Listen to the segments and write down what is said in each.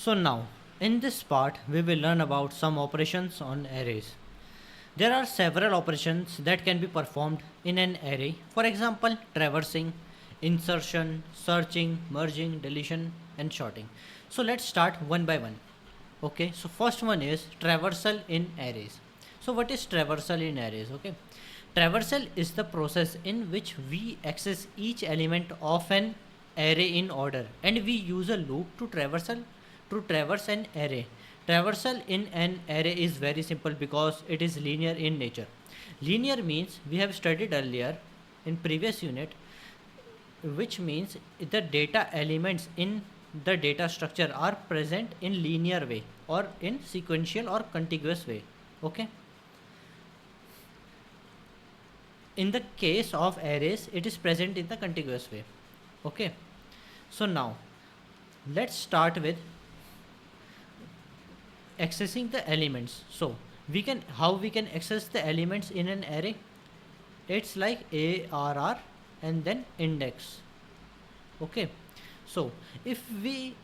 So now, in this part, we will learn about some operations on arrays. There are several operations that can be performed in an array. For example, traversing, insertion, searching, merging, deletion, and sorting. So let's start one by one. Okay, so first one is traversal in arrays. So what is traversal in arrays? Okay, traversal is the process in which we access each element of an array in order, and we use a loop to traverse an array. Traversal in an array is very simple because it is linear in nature. Linear means we have studied earlier in previous unit, which means the data elements in the data structure are present in linear way or in sequential or contiguous way. Okay, in the case of arrays it is present in the contiguous way. Okay, so now let's start with accessing the elements. So we can, how we can access the elements in an array? It's like arr and then index. Okay, so if we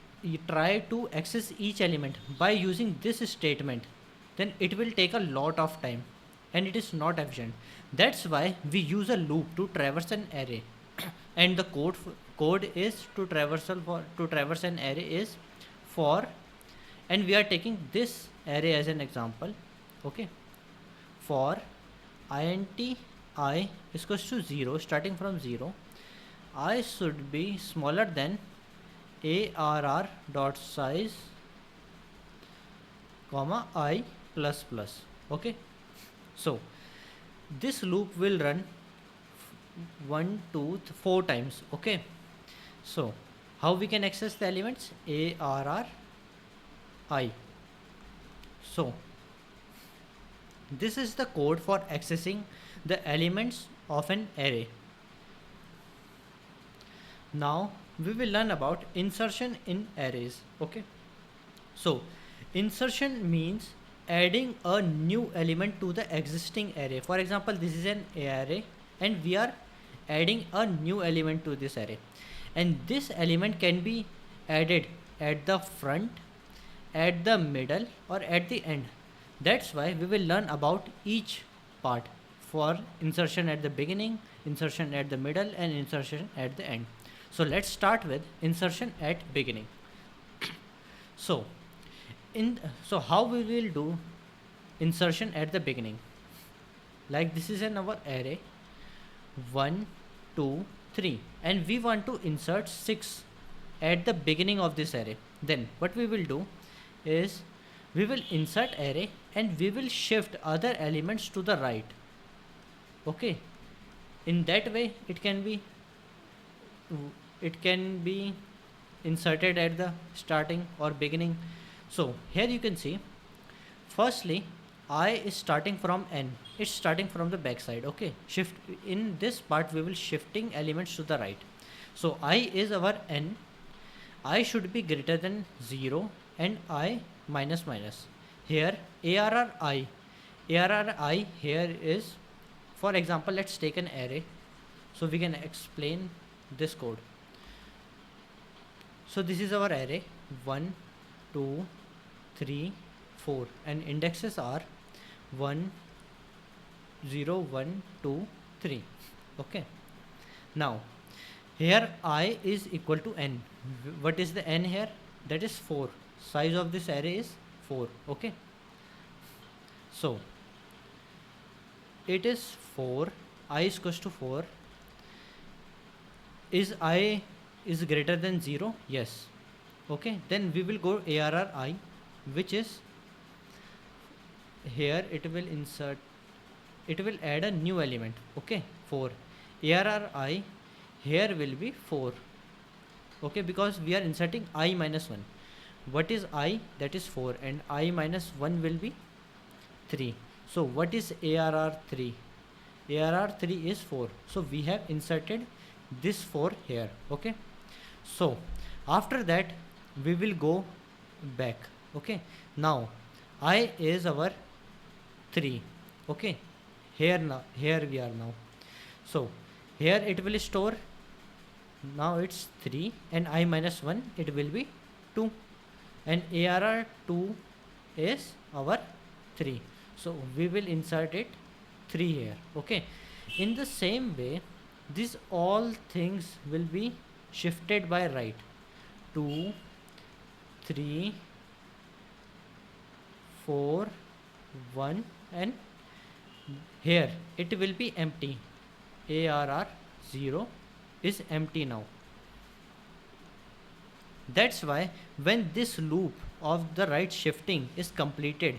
try to access each element by using this statement, then it will take a lot of time and it is not efficient. That's why we use a loop to traverse an array and the code is to traverse an array is for, and we are taking this array as an example. Okay, for int I is equals to 0, starting from 0, I should be smaller than arr dot size comma I plus plus. Okay, so this loop will run 4 times. Okay, so how we can access the elements? Arr I. So this is the code for accessing the elements of an array. Now we will learn about insertion in arrays. Okay, so insertion means adding a new element to the existing array. For example, this is an array and we are adding a new element to this array, and this element can be added at the front, at the middle, or at the end. That's why we will learn about each part, for insertion at the beginning, insertion at the middle, and insertion at the end. So let's start with insertion at beginning. So so how we will do insertion at the beginning? Like this is in our array 1 2 3 and we want to insert 6 at the beginning of this array. Then what we will do is we will insert array and we will shift other elements to the right. Okay, in that way it can be inserted at the starting or beginning. So here you can see, firstly I is starting from n, it's starting from the back side. Okay, shift in this part we will shifting elements to the right. So I is our n, I should be greater than 0 and I minus minus. Here arr I here is, for example, let's take an array so we can explain this code. So this is our array 1 2 3 4 and indexes are 1 0 1 2 3. Okay, now here I is equal to n. What is the n here? That is 4. Size of this array is 4. Okay, so it is 4, I is equals to 4. Is I is greater than 0? Yes. Okay, then we will go arr I, which is here it will insert, it will add a new element. Okay, 4. arr I here will be 4. Okay, because we are inserting I minus 1. What is I? That is 4 and I minus 1 will be 3. So what is arr3? arr3 is 4. So we have inserted this 4 here. Okay, so after that we will go back. Okay, now I is our 3. Okay, here we are now. So here it will store, now it's 3 and I minus 1 it will be 2. and ARR 2 is our 3. So we will insert it 3 here. Okay, in the same way these all things will be shifted by right. 2, 3, 4, 1, and here it will be empty. ARR 0 is empty now. That's why when this loop of the right shifting is completed,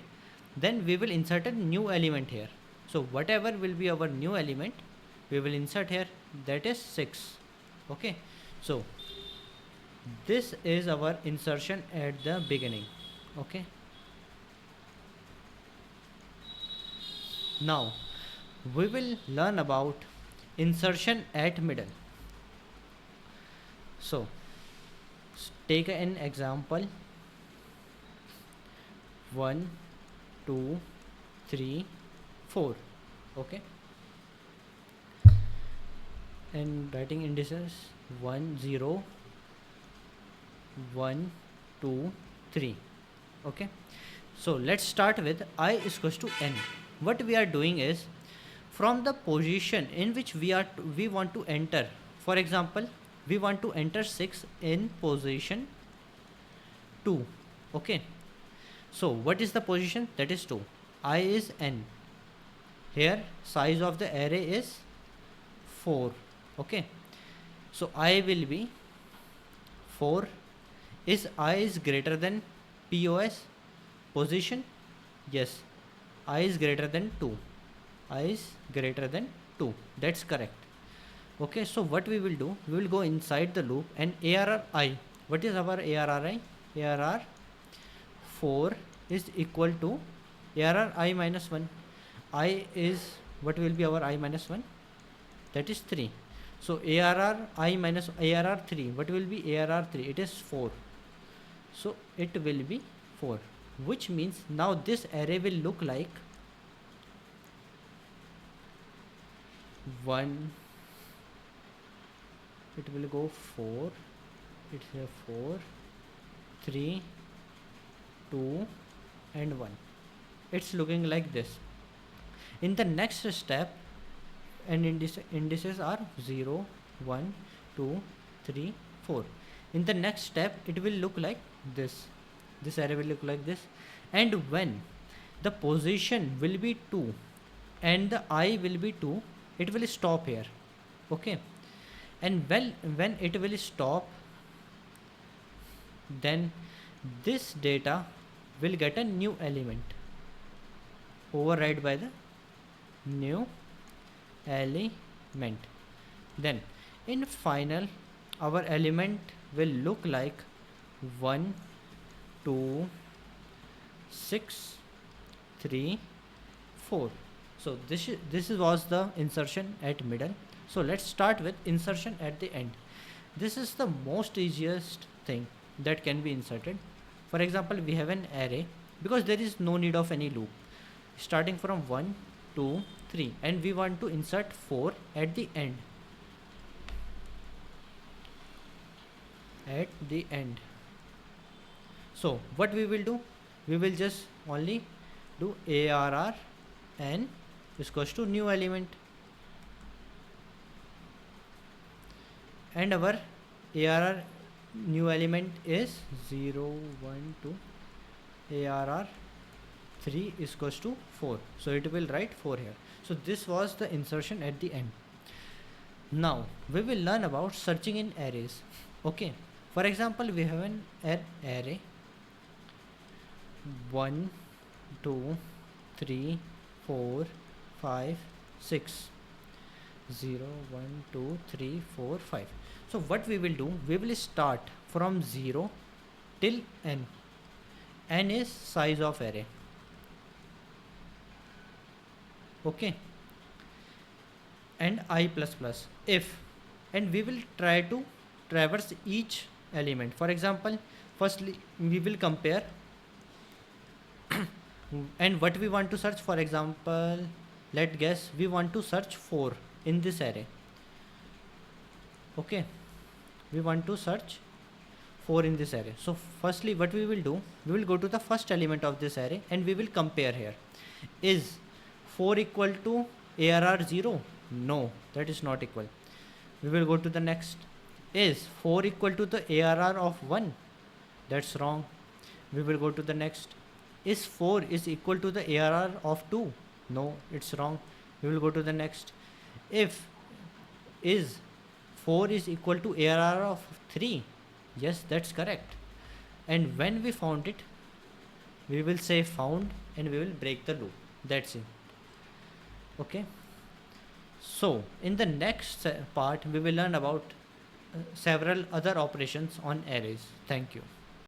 then we will insert a new element here. So whatever will be our new element, we will insert here, that is 6. Okay, so this is our insertion at the beginning. Okay, now we will learn about insertion at middle. So take an example: 1, 2, 3, 4. Okay, and writing indices 1, 0, 1, 2, 3. Okay, so let's start with I is equals to n. What we are doing is, from the position in which we want to enter, for example we want to enter 6 in position 2. Okay, so what is the position? That is 2. I is n. Here size of the array is 4. Okay, so I will be 4. Is I is greater than POS position? Yes, I is greater than 2. I is greater than 2. That's correct. Okay, so what we will do, we will go inside the loop and ARR I. What is our ARR I? ARR 4 is equal to ARR I minus 1. I is, what will be our I minus 1? That is 3. So ARR I minus ARR 3. What will be ARR 3? It is 4. So it will be 4, which means now this array will look like 1. It will go 4. It's a 4, 3, 2, and 1. It's looking like this. In the next step, and indices are 0, 1, 2, 3, 4. In the next step, it will look like this. This array will look like this. And when the position will be 2 and the I will be 2, it will stop here. Okay, and when it will stop, then this data will get a new element, override by the new element. Then in final our element will look like 1, 2, 6, 3, 4. So this was the insertion at middle. So let's start with insertion at the end. This is the most easiest thing that can be inserted. For example, we have an array, because there is no need of any loop, starting from 1, 2, 3, and we want to insert 4 at the end. At the end. So what we will do? We will just only do ARR n is equals to new element, and our ARR new element is 0, 1, 2. ARR 3 is equals to 4. So it will write 4 here. So this was the insertion at the end. Now we will learn about searching in arrays. Okay, for example, we have an array 1, 2, 3, 4, 5, 6. 0, 1, 2, 3, 4, 5. So what we will do, we will start from 0 till n. N is size of array. Okay, and I plus plus if, and we will try to traverse each element. For example, firstly we will compare and what we want to search. For example, let's guess we want to search 4 in this array. Okay, we want to search 4 in this array. So firstly what we will do, we will go to the first element of this array and we will compare here. Is 4 equal to ARR 0? No, that is not equal. We will go to the next. Is 4 equal to the ARR of 1? That's wrong. We will go to the next. Is 4 is equal to the ARR of 2? No, it's wrong. We will go to the next. If is 4 is equal to ARR of 3? Yes, that's correct. And when we found it, we will say found and we will break the loop. That's it. Okay. So in the next part, we will learn about several other operations on arrays. Thank you.